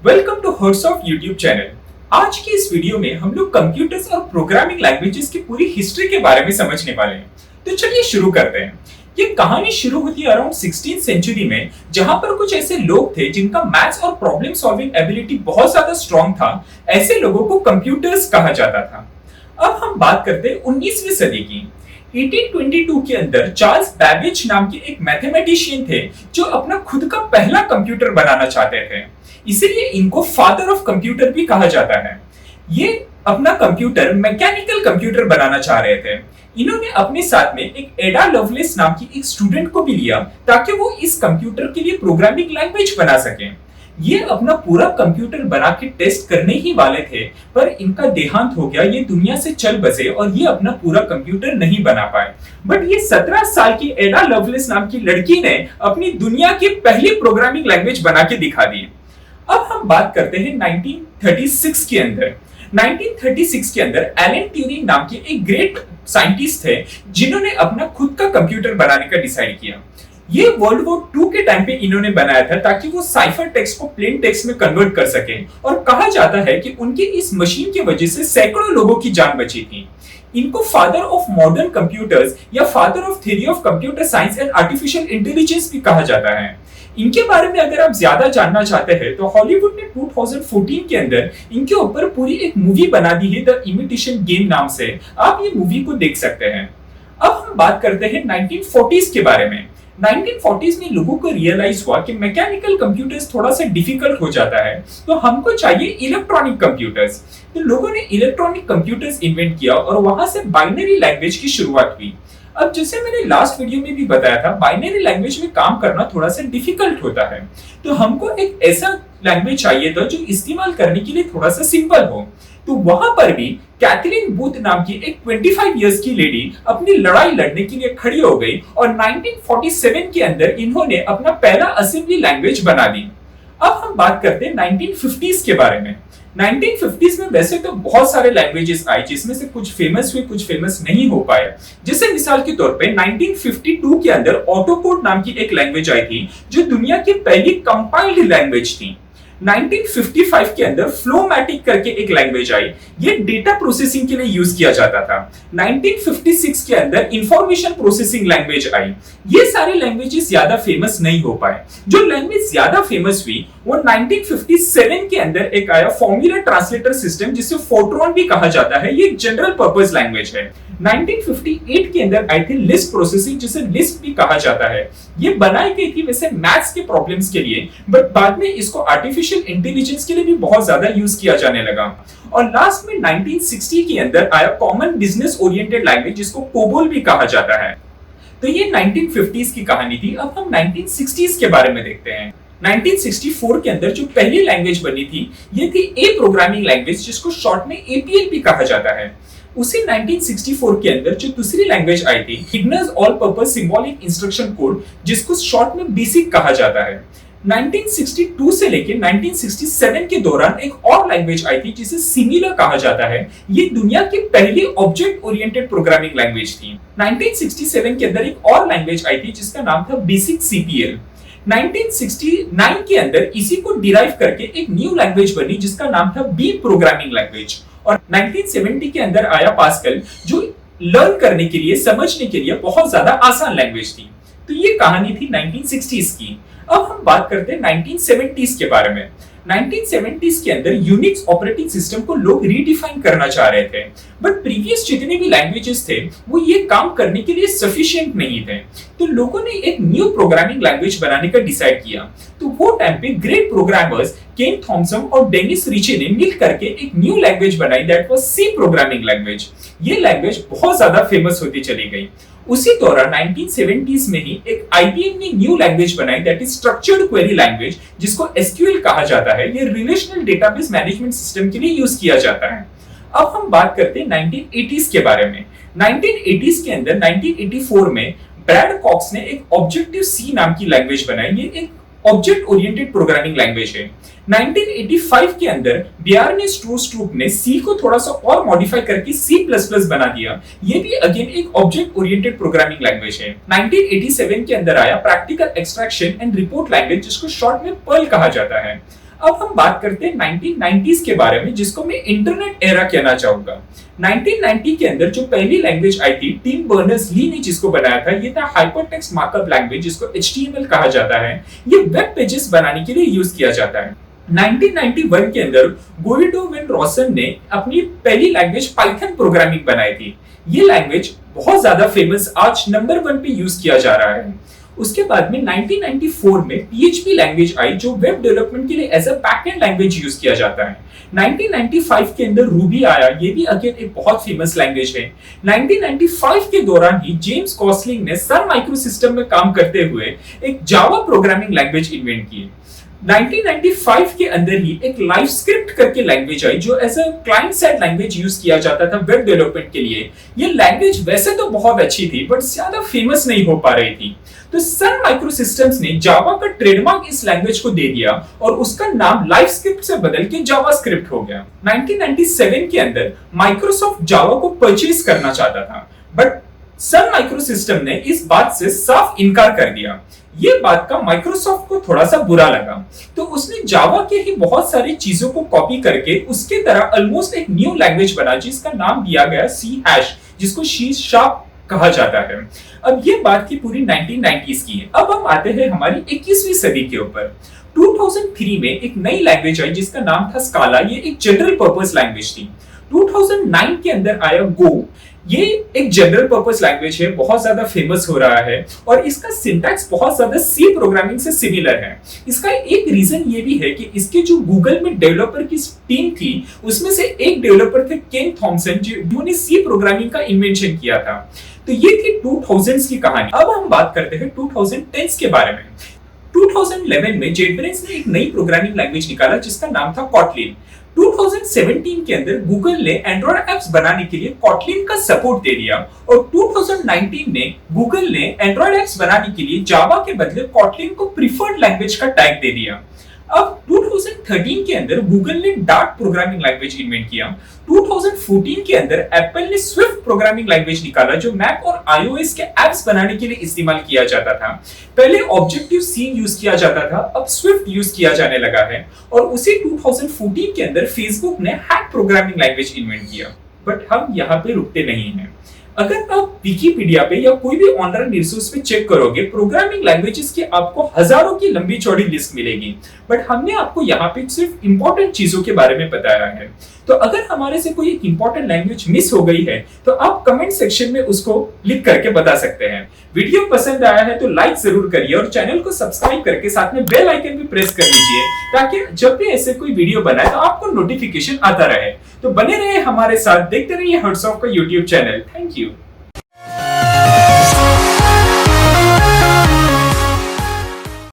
Welcome to hearts of YouTube channel. आज की इस वीडियो में हम लोग कंप्यूटर्स और प्रोग्रामिंग लैंग्वेजेस की पूरी हिस्ट्री के बारे में समझने वाले हैं। तो चलिए शुरू करते हैं। ये कहानी शुरू होती है अराउंड 16th सेंचुरी में, जहां पर कुछ ऐसे लोग थे जिनका मैथ्स और प्रॉब्लम सॉल्विंग एबिलिटी बहुत ज्यादा स्ट्रॉन्ग था। ऐसे लोगों को कंप्यूटर्स कहा जाता था। अब हम बात करते हैं 19वीं सदी की। 1822 के अंदर चार्ल्स बैबेज नाम के एक मैथमेटिशियन थे जो अपना खुद का पहला कंप्यूटर बनाना चाहते थे। इसीलिए इनको फादर ऑफ कंप्यूटर भी कहा जाता है। ये अपना कंप्यूटर मैकेनिकल कंप्यूटर बनाना चाह रहे थे। इन्होंने अपने साथ में एक एडा लवलेस नाम की एक स्टूडेंट को भी लिया ताकि वो इस कंप्यूटर के लिए प्रोग्रामिंग लैंग्वेज बना सके। ये अपना पूरा कंप्यूटर बना के टेस्ट करने ही वाले थे, पर इनका देहांत हो गया। ये दुनिया से चल बसे और ये अपना पूरा कंप्यूटर नहीं बना पाए। बट ये 17 साल की एडा लवलेस नाम की लड़की ने अपनी दुनिया की पहली प्रोग्रामिंग लैंग्वेज बना के दिखा दी। अब हम बात करते हैं 1936 के अंदर। 1936 के अंदर एलन ट्यूरिंग नाम के एक ग्रेट साइंटिस्ट थे जिन्होंने अपना खुद का कंप्यूटर बनाने का डिसाइड किया। ये वर्ल्ड वॉर 2 के टाइम पे इन्होंने बनाया था ताकि वो साइफर टेक्स्ट को प्लेन टेक्स्ट में कन्वर्ट कर सके, और कहा जाता है कि उनकी इस मशीन की वजह से सैकड़ों लोगों की जान बची थी। इनको फादर ऑफ मॉडर्न कंप्यूटर्स या father of theory of computer science and artificial intelligence भी कहा जाता है। इनके बारे में अगर आप ज्यादा जानना चाहते हैं तो हॉलीवुड ने 2014 के अंदर इनके ऊपर पूरी एक मूवी बना दी है, द इमिटेशन गेम नाम से। आप ये मूवी को देख सकते हैं। अब हम बात करते हैं 1940s के बारे में। 1940s में लोगों को रियलाइज हुआ कि मैकेनिकल कंप्यूटर्स थोड़ा सा डिफिकल्ट हो जाता है, तो हमको चाहिए इलेक्ट्रॉनिक कंप्यूटर्स। तो लोगों ने इलेक्ट्रॉनिक कंप्यूटर्स इन्वेंट किया और वहां से बाइनरी लैंग्वेज की शुरुआत हुई। अब जैसे मैंने लास्ट वीडियो में भी बताया था, बाइनरी लैंग्वेज में काम करना थोड़ा सा डिफिकल्ट होता है, तो हमको एक ऐसा लैंग्वेज चाहिए था जो इस्तेमाल करने के लिए थोड़ा सा सिंपल हो। तो वहां पर भी कैथरीन बूथ नाम की एक 25 इयर्स की लेडी अपनी लड़ाई लड़ने के लिए खड़ी हो गई और 1947 के अंदर इन्होंने अपना पहला असेंबली लैंग्वेज बना दी। अब हम बात करते हैं 1950s के बारे में। 1950s में वैसे तो बहुत सारे लैंग्वेजेस आए, जिसमें से कुछ फेमस हुए, कुछ फेमस नहीं हो पाए। जैसे मिसाल के तौर पे 1952 के अंदर ऑटोकोड नाम की एक लैंग्वेज आई थी जो दुनिया की पहली कंपाइल्ड लैंग्वेज थी। 1955 के अंदर फ्लोमैटिक करके एक लैंग्वेज आई, ये डेटा प्रोसेसिंग के लिए यूज किया जाता था। 1956 के अंदर इंफॉर्मेशन प्रोसेसिंग लैंग्वेज आई। ये सारे लैंग्वेजेस ज्यादा फेमस नहीं हो पाए। जो लैंग्वेज ज्यादा फेमस हुई वो 1957 के अंदर एक आया फॉर्मूला ट्रांसलेटर सिस्टम, जिसे फोर्ट्रॉन भी कहा जाता है। ये एक जनरल पर्पस लैंग्वेज है। 1958 के अंदर आई थी लिस्प प्रोसेसिंग, जिसे लिस्प भी कहा जाता है। ये बनाई गई थी वैसे मैथ्स के प्रॉब्लम्स के लिए, बट बाद में इसको आर्टिफिशियल इंटेलिजेंस के लिए भी बहुत ज्यादा यूज किया जाने लगा। और लास्ट में 1960 के अंदर आया कॉमन बिजनेस ओरिएंटेड लैंग्वेज, जिसको कोबोल भी कहा जाता है। तो ये 1950s की कहानी थी। अब हम 1960s के बारे में देखते हैं। 1964 के अंदर जो पहली लैंग्वेज बनी थी ये थी ए प्रोग्रामिंग लैंग्वेज, जिसको शॉर्ट में एपीएल भी कहा जाता है। उसी 1964 के अंदर जो दूसरी लैंग्वेज आई थी, Ignis all purpose symbolic instruction code, जिसको शॉर्ट में बेसिक कहा जाता है। 1962 से लेकर 1967 के दौरान एक और लैंग्वेज आई थी जिसे सिमिलर कहा जाता है। ये दुनिया की पहली ऑब्जेक्ट ओरिएंटेड प्रोग्रामिंग लैंग्वेज थी। 1967 के अंदर एक और लैंग्वेज आई थी जिसका नाम था बेसिक सीपीएल। 1969 के अंदर इसी को डिराइव करके एक न्यू लैंग्वेज बनी जिसका नाम था बी प्रोग्रामिंग लैंग्वेज। और 1970 के अंदर आया पास्कल, जो लर्न करने के लिए, समझने के लिए बहुत ज्यादा आसान लैंग्वेज थी। तो ये कहानी थी 1960s की। अब हम बात करते हैं 1970s के बारे में। 1970s के अंदर यूनिक्स ऑपरेटिंग सिस्टम को लोग रीडिफाइन करना चाह रहे थे, बट प्रीवियस जितने भी लैंग्वेजेस थे वो ये काम करने के लिए सफिशिएंट नहीं थे। तो लोगों ने एक न्यू प्रोग्रामिंग लैंग्वेज बनाने का डिसाइड किया। तो वो टाइम पे ग्रेट प्रोग्रामर्स केन थॉमसन और डेनिस रिचे ने मिल करके एक न्यू लैंग्वेज बनाई, that was C programming language. ये लैंग्वेज बहुत ज्यादा फेमस होती चली गई। उसी दौरान 1970s में ही एक आईबीएम ने न्यू लैंग्वेज बनाई, that is structured query language, जिसको एसक्यूएल कहा जाता है। ये रिलेशनल डेटाबेस मैनेजमेंट सिस्टम के लिए यूज किया जाता है। अब हम बात करते हैं 1980s के बारे में। 1980s के अंदर 1984 में ब्रैड कॉक्स ने एक ऑब्जेक्टिव सी नाम की लैंग्वेज बनाई। ये एक ऑब्जेक्ट ओरिएंटेड प्रोग्रामिंग लैंग्वेज है। 1985 के अंदर बियार्ने स्ट्रूप ने सी को थोड़ा सा और मॉडिफाई करके C++ बना दिया। ये भी अगेन एक ऑब्जेक्ट ओरिएंटेड प्रोग्रामिंग लैंग्वेज है। 1987 के अंदर आया practical extraction and report language, जिसको शॉर्ट में पर्ल कहा जाता है। अब हम बात करते हैं 1990s के बारे में, जिसको मैं इंटरनेट एरा कहना चाहूंगा। 1990 के अंदर जो पहली लैंग्वेज आई थी, टिम बर्नर्स-ली ने जिसको बनाया था, ये था हाइपरटेक्स्ट मार्कअप लैंग्वेज, जिसको HTML कहा जाता है। ये वेब पेजेस बनाने के लिए यूज किया जाता है। 1991 के अंदर गुइडो वेन रॉसन ने अपनी पहली लैंग्वेज पाइथन प्रोग्रामिंग बनाई थी। ये लैंग्वेज बहुत ज्यादा फेमस, आज नंबर 1 पे यूज किया जा रहा है। उसके बाद में 1994 में PHP लैंग्वेज आई, जो वेब डेवलपमेंट के लिए as a backend language use किया जाता है। 1995 के अंदर रूबी आया, ये भी अगेन एक बहुत फेमस लैंग्वेज है। 1995 के दौरान ही जेम्स कॉस्लिंग ने सन माइक्रोसिस्टम में काम करते हुए एक जावा प्रोग्रामिंग लैंग्वेज इन्वेंट की। 1995 के अंदर ही एक लाइव स्क्रिप्ट करके लैंग्वेज आई, जो as a client side language use किया जाता था वेब डेवलपमेंट के लिए। ये लैंग्वेज वैसे तो बहुत अच्छी थी, बट ज्यादा फेमस नहीं हो पा रही थी। तो सन माइक्रोसिस्टम्स ने जावा का ट्रेडमार्क इस लैंग्वेज को दे दिया और उसका नाम लाइव स्क्रिप्ट से बदल के जावा स्क्रिप्ट हो गया। 1997 के अंदर माइक्रोसॉफ्ट जावा को परचेज करना चाहता था, बट सन माइक्रोसिस्टम ने इस बात से साफ इनकार कर दिया। ये बात का माइक्रोसॉफ्ट को थोड़ा सा बुरा लगा, तो उसने जावा के ही बहुत सारी चीजों को कॉपी करके उसके तरह ऑलमोस्ट एक न्यू लैंग्वेज बना, जिसका नाम दिया गया सी हैश, जिसको सी शार्प कहा जाता है। अब ये बात की पूरी 1990s की है। अब हम आते हैं हमारी 21वीं सदी के ऊपर। 2003 में एक नई लैंग्वेज आई, जिसका नाम था स्काला। ये एक जनरल पर्पस लैंग्वेज थी। 2009 के अंदर आया गो। ये एक जनरल पर्पस लैंग्वेज है, बहुत ज्यादा फेमस हो रहा है और इसका सिंटैक्स बहुत ज्यादा सी प्रोग्रामिंग से सिमिलर है। इसका एक रीजन ये भी है कि इसके जो गूगल में डेवलपर की टीम थी, उसमें से एक डेवलपर थे केन थॉमसन, जिन्होंने सी प्रोग्रामिंग का इन्वेंशन किया था। तो ये थी 2000s की कहानी। अब हम बात करते हैं 2010s के बारे में। 2011 में जेटब्रेन्स ने एक नई प्रोग्रामिंग लैंग्वेज निकाला, जिसका नाम था कॉटलिन। 2017 के अंदर गूगल ने एंड्रॉइड एप्स बनाने के लिए कॉटलिन का सपोर्ट दे दिया और 2019 में गूगल ने एंड्रॉइड एप्स बनाने के लिए जावा के बदले कॉटलिन को प्रीफर्ड लैंग्वेज का टैग दे दिया। अब 2013 के अंदर गूगल ने डार्ट प्रोग्रामिंग लैंग्वेज इन्वेंट किया। 2014 के अंदर एप्पल ने स्विफ्ट प्रोग्रामिंग लैंग्वेज निकाला, जो मैक और iOS के एप्स बनाने के लिए इस्तेमाल किया जाता था। पहले ऑब्जेक्टिव सी यूज किया जाता था, अब स्विफ्ट यूज किया जाने लगा है। और उसी 2014 के अंदर फेसबुक ने हैक प्रोग्रामिंग लैंग्वेज इन्वेंट किया। बट हम यहाँ पे रुकते नहीं हैं। अगर आप विकिपीडिया पे या कोई भी ऑनलाइन रिसोर्स पे चेक करोगे, प्रोग्रामिंग लैंग्वेजेस की आपको हजारों की लंबी चौड़ी लिस्ट मिलेगी, बट हमने आपको यहाँ पे सिर्फ इंपॉर्टेंट चीजों के बारे में बताया है। तो अगर हमारे से कोई एक इंपॉर्टेंट लैंग्वेज मिस हो गई है, तो आप कमेंट सेक्शन में उसको लिख करके बता सकते हैं। वीडियो पसंद आया है तो लाइक जरूर करिए और चैनल को सब्सक्राइब करके साथ में बेल आइकन भी प्रेस कर लीजिए, ताकि जब भी ऐसे कोई वीडियो बनाए तो आपको नोटिफिकेशन आता रहे। तो बने रहे हमारे साथ, देखते रहिए हर्ट्स ऑफ का यूट्यूब चैनल। Thank you.